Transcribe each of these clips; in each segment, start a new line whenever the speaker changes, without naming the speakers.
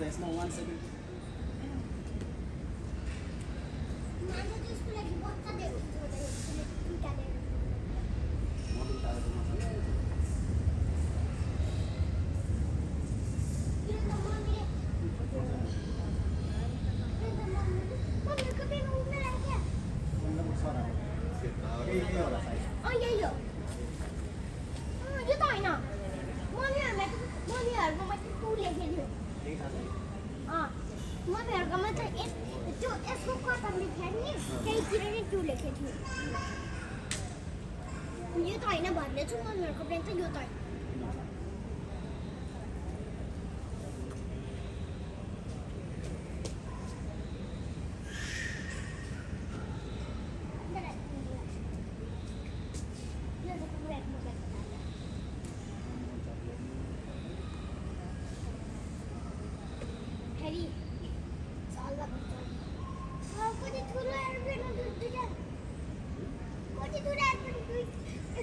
यसमा 170
यो त होइन भन्ने छु मम्मीहरूको प्लेन चाहिँ यो त हेरी चल्ला कति ठुलो एरोप्लेन दुईटा कति ठुलो एरोप्लेन दुई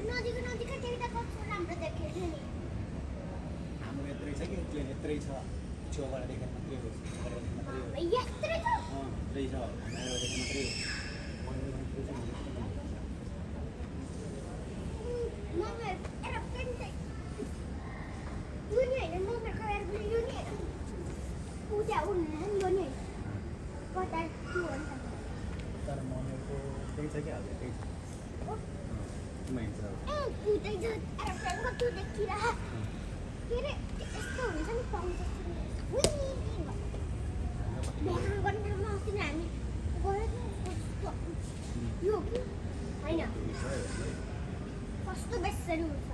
नदीको नजिकै देख्दा कस्तो राम्रो देखिन्छ नि
हाम्रो यत्रै छ कि प्लेन यत्रै छ छेउबाट देखेर मात्रै हो
यत्रै छ
यत्रै छ हाम्रो देखेर मात्रै हो
मम्मी एरोप्लेन चाहिँ यो नि होइन मम्मीहरूको एरोप्लेन यो नि उता उड्ने यो नि कता त्यो हो नि त
तर मम्मीहरूको त्यही छ कि हाम्रो त्यही छ
उतै छ एरोप्लेनको त्यो देखिरह के अरे यस्तो हुन्छ नि पाउँछ बिहान गर्ने ठाउँमा अस्ति नै हामी गएको कस्तो यो कि होइन कस्तो बेसरी हुन्छ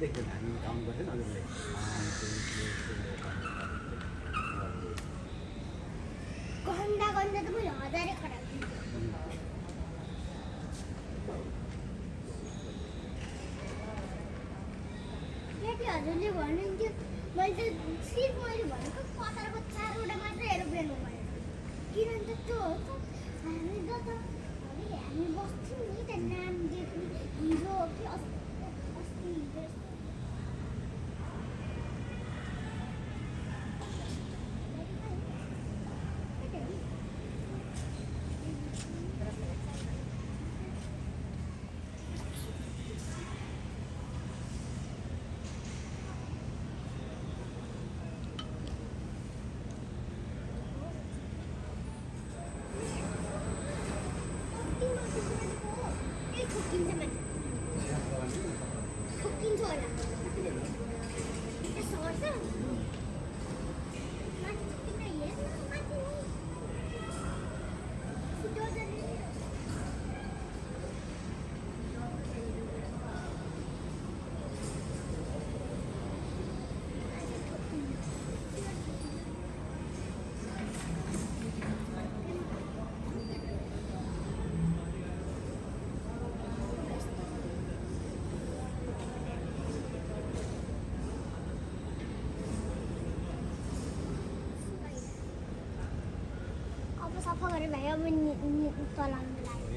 देख्दैन हामी काम गर्दैन हजुरले
गन्दा गन्दा त मैले हजारै खराब केटी हजुरले भन्नुहुन्थ्यो मैले त सिर्फ मैले भनेको कतारको 4वटा मात्रै एरोप्लेन हो भनेर किनभने त त्यो हो त हामी बस्थ्यौँ नि त नाम देख्ने हिरो कि अस्ति हिरो ठोकिन्छ होला यस्तो गर्छ माथि ठोकिँदा हेर्न माथि सफा गरेर भयो अब चलाउनु लागि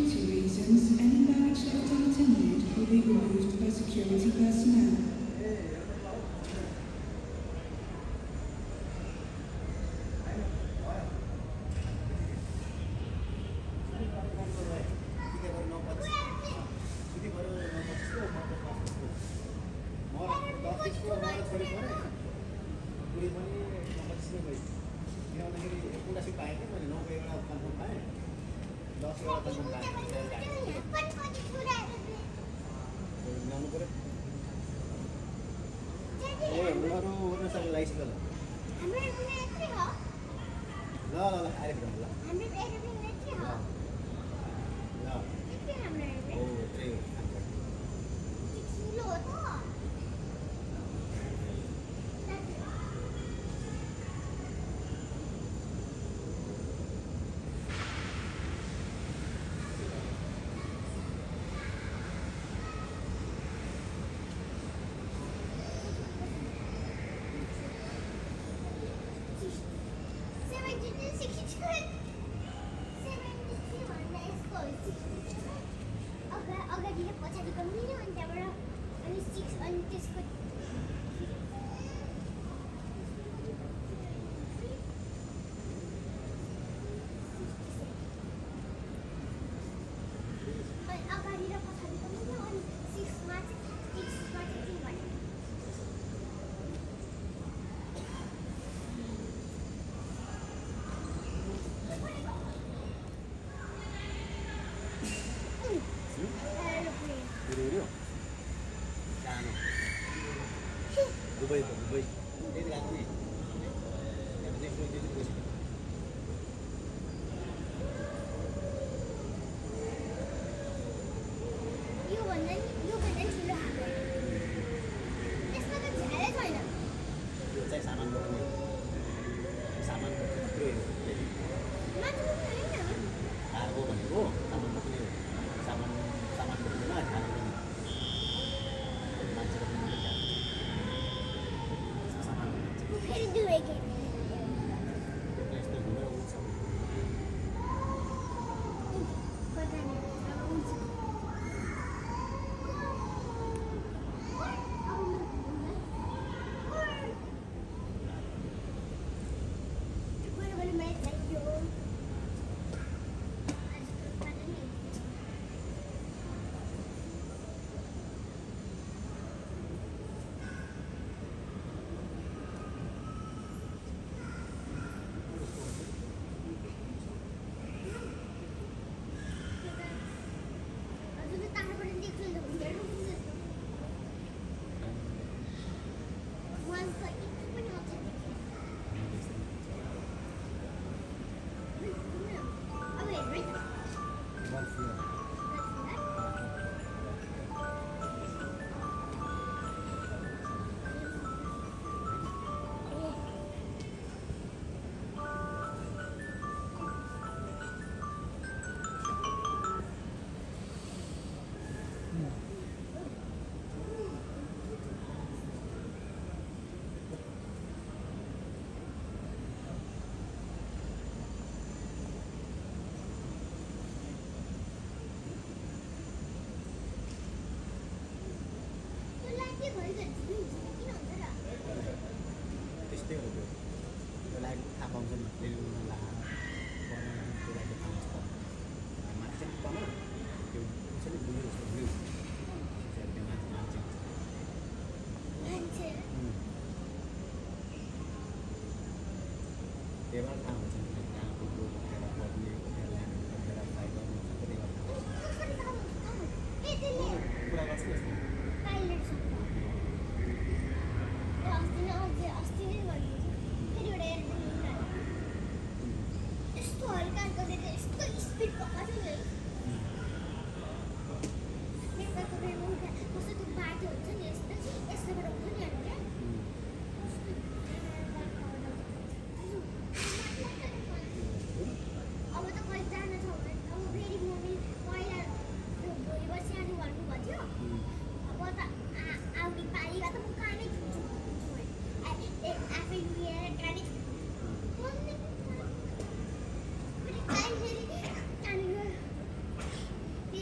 security reasons, any baggage left unattended will be removed by security personnel.
Licence ल ल ल आइरहेको ल ल ओ त्यही
अगाडि र पछाडिको मिल्यो अनि त्यहाँबाट अनि 6 अनि त्यसको अगाडि र पछाडिको मिल्यो अनि 6 मा चाहिँ 6 मा चाहिँ के भन्यो
दुबई त्यही लाग्ने
योभन्दा ठुलो हाम्रो त्यसमा त झ्यालै छैन
यो चाहिँ सामान बोक्ने सामान बोक्ने
माथि होइन
कार्गो भनेको सामान बोक्ने हो सामान बोक्नेमा ध्यान दिने मान्छेको पनि ध्यान सामान
फेरि दुवै के
यस्तो घुमेर उठ्छ त्यस्तै हो त्यो त्यसलाई थाहा पाउँछ नि त्यसले त्यसलाई थाहा हुन्छ माथि चाहिँ पुग्न त्यो हुन्छ नि ब्लू जस्तो ब्लू त्यो माथि मान्छे त्यही भएर थाहा हुन्छ नि कहाँ पुग्यो कतिखेर पढ्ने कतिखेर ल्यान्ड कतिखेर फ्लाइ गर्नु कति गर्नु कुरा गर्छ नि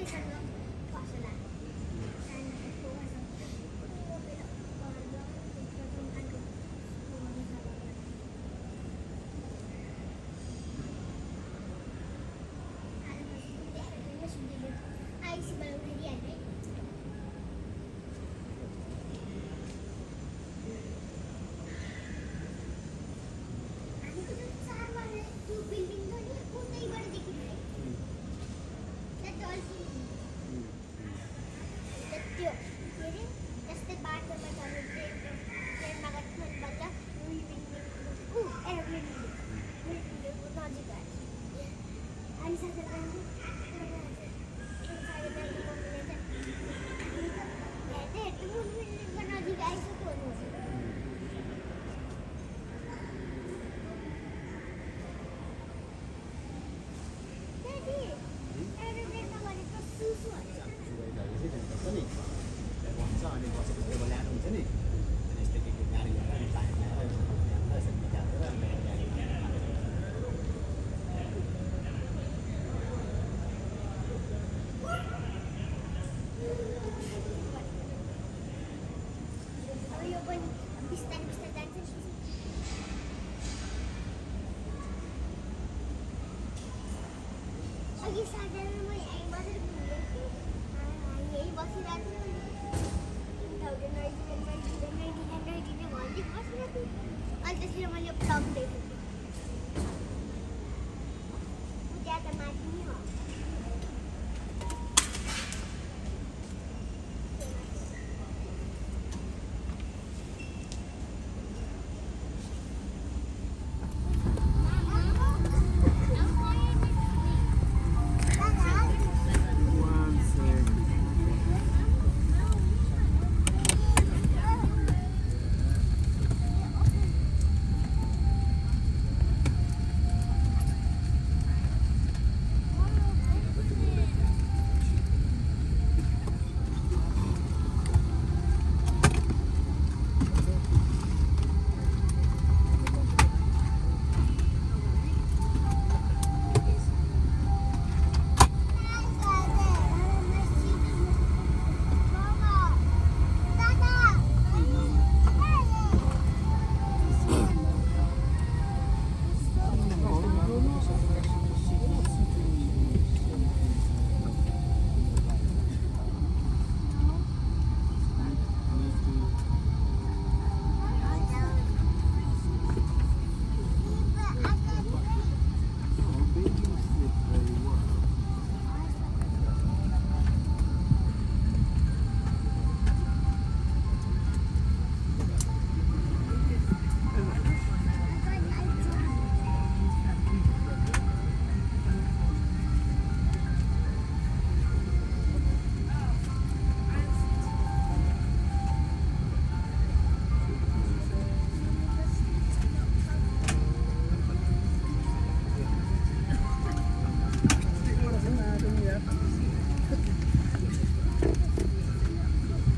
satu pasalan. Dan itu Ay, si Balong hadiah, right? Ano ko dun sa arwan na yung building doon, yung puta yung bala dikit, right? That's all seen. That's yun. Hearing? That's the part of my family. Then magatman bala, yung building. Airplane building. Building, logic guys. Ano sa sabihin ko? Lagi sadar naman ay bakit ay bakit natin tahu dan lagi wajib pasti natin antes sila mali plug deh udah akan mati nih ho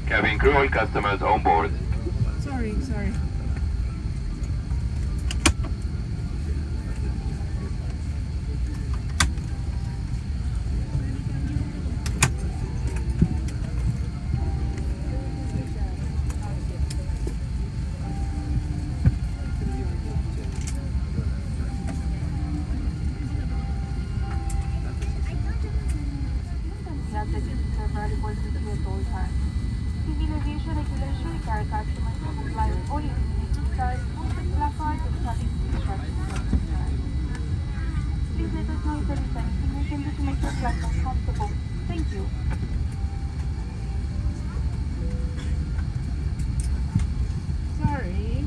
Cabin crew, all customers on board.
Sorry.
TV aviation regulation require customers to comply with all illuminated signs, posted placards, and traffic instructions from the sign. Please let us know if there is anything we can do to make your flight more comfortable. Thank you.
Sorry.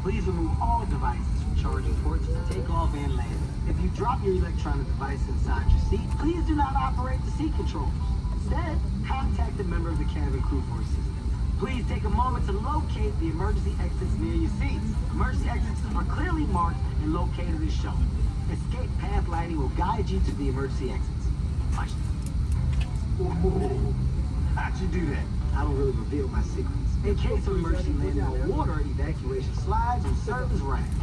Please remove all devices from charging ports to take off and land. If you drop your electronic device inside your seat, please do not operate the seat controls. Instead, contact a member of the cabin crew for assistance. Please take a moment to locate the emergency exits near your seats. Emergency exits are clearly marked and located as shown. Escape path lighting will guide you to the emergency exits. Watch this.
How'd you do that?
I don't really reveal my secrets. In case of emergency landing on water, evacuation slides will serve as rafts.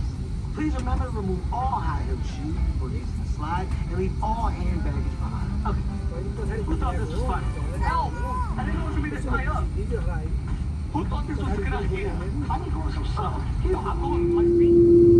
Please remember to remove all high-heel shoes before using the slide and leave all hand baggage behind. Okay. Who thought this was funny? Help! I didn't want me to tie up. Who thought this was a good idea? I think it was himself. You know, I'm going like me.